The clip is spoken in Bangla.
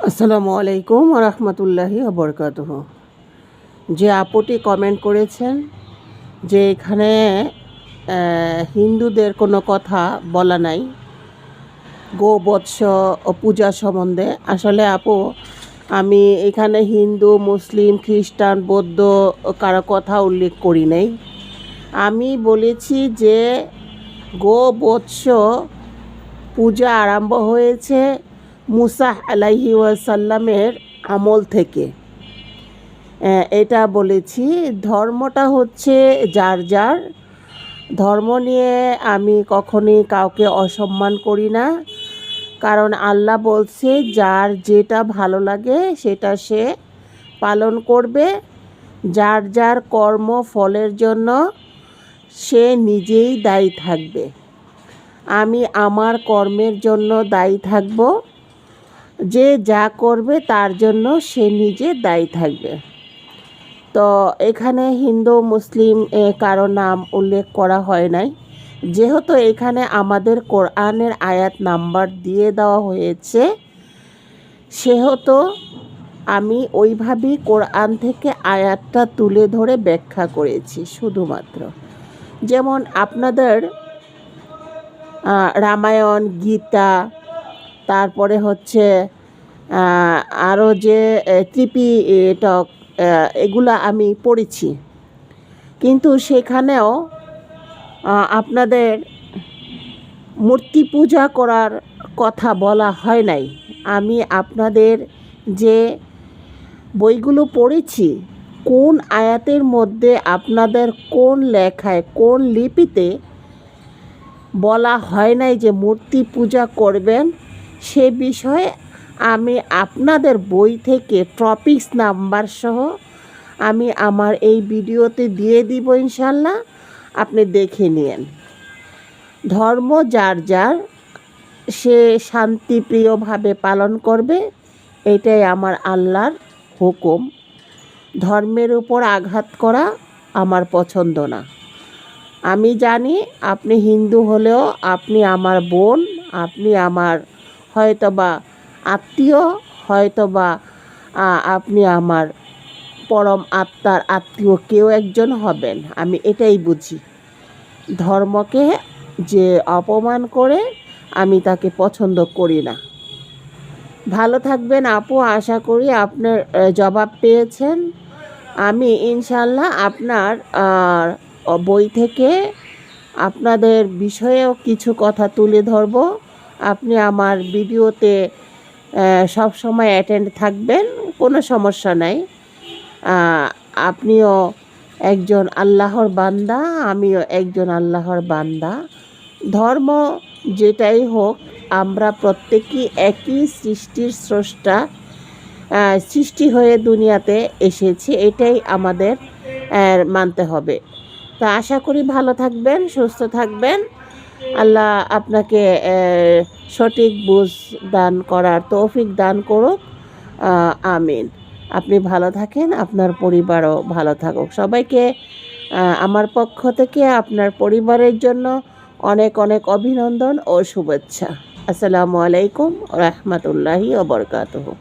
আসসালামু আলাইকুম রহমতুল্লাহি বরকাতুহ। যে আপুটি কমেন্ট করেছেন যে এখানে হিন্দুদের কোনো কথা বলা নাই গোবৎস ও পূজা সম্বন্ধে। আসলে আপু, আমি এখানে হিন্দু, মুসলিম, খ্রিস্টান, বৌদ্ধ কারো কথা উল্লেখ করি নাই। আমি বলেছি যে গোবৎস পূজা আরম্ভ হয়েছে মুসা আলাইহি ওয়াসাল্লামের আমল থেকে। এটা বলেছি। ধর্মটা হচ্ছে যার যার ধর্ম নিয়ে আমি কখনই কাউকে অসম্মান করি না, কারণ আল্লাহ বলছে যার যেটা ভালো লাগে সেটা সে পালন করবে। যার যার কর্ম ফলের জন্য সে নিজেই দায়ী থাকবে। আমি আমার কর্মের জন্য দায়ী থাকব, যে যা করবে তার জন্য সে নিজে দায়ী থাকবে। তো এখানে হিন্দু মুসলিম কারো নাম উল্লেখ করা হয় নাই। যেহেতু এখানে আমাদের কোরআনের আয়াত নাম্বার দিয়ে দেওয়া হয়েছে, সেহেতু আমি ওইভাবেই কোরআন থেকে আয়াতটা তুলে ধরে ব্যাখ্যা করেছি শুধুমাত্র। যেমন আপনাদের রামায়ণ, গীতা, তারপরে হচ্ছে আরও যে ত্রিপিটক, এগুলা আমি পড়েছি, কিন্তু সেখানেও আপনাদের মূর্তি পূজা করার কথা বলা হয় নাই। আমি আপনাদের যে বইগুলো পড়েছি, কোন আয়াতের মধ্যে আপনাদের কোন লেখায় কোন লিপিতে বলা হয় নাই যে মূর্তি পূজা করবেন, সে বিষয়ে আমি আপনাদের বই থেকে টপিকস নাম্বার সহ আমি আমার এই ভিডিওতে দিয়ে দিব, ইনশাল্লাহ আপনি দেখে নিন। ধর্ম যার যার, সে শান্তিপ্রিয়ভাবে পালন করবে, এটাই আমার আল্লাহর হুকুম। ধর্মের উপর আঘাত করা আমার পছন্দ না। আমি জানি আপনি হিন্দু হলেও আপনি আমার বোন, আপনি আমার হয়তোবা আত্মীয়, হয়তোবা আপনি আমার পরম আত্মার আত্মীয় কেউ একজন হবেন। আমি এটাই বুঝি। ধর্মকে যে অপমান করে আমি তাকে পছন্দ করি না। ভালো থাকবেন আপু, আশা করি আপনার জবাব পেয়েছেন। আমি ইনশাল্লাহ আপনার বই থেকে আপনাদের বিষয়েও কিছু কথা তুলে ধরব। আপনি আমার ভিডিওতে সব সময় অ্যাটেন্ড থাকবেন, কোনো সমস্যা নাই। আপনিও একজন আল্লাহর বান্দা, আমিও একজন আল্লাহর বান্দা। ধর্ম যেটাই হোক, আমরা প্রত্যেকেই একই সৃষ্টির স্রষ্টা, সৃষ্টি হয়ে দুনিয়াতে এসেছি, এটাই আমাদের মানতে হবে। তা আশা করি ভালো থাকবেন, সুস্থ থাকবেন। আল্লাহ আপনাকে সঠিক বুঝ দান করার তৌফিক দান করুক, আমিন। আপনি ভালো থাকেন, আপনার পরিবারও ভালো থাকুক। সবাইকে আমার পক্ষ থেকে আপনার পরিবারের জন্য অনেক অনেক অভিনন্দন ও শুভেচ্ছা। আসসালামু আলাইকুম রহমতুল্লাহি ওয়া বারাকাতুহু।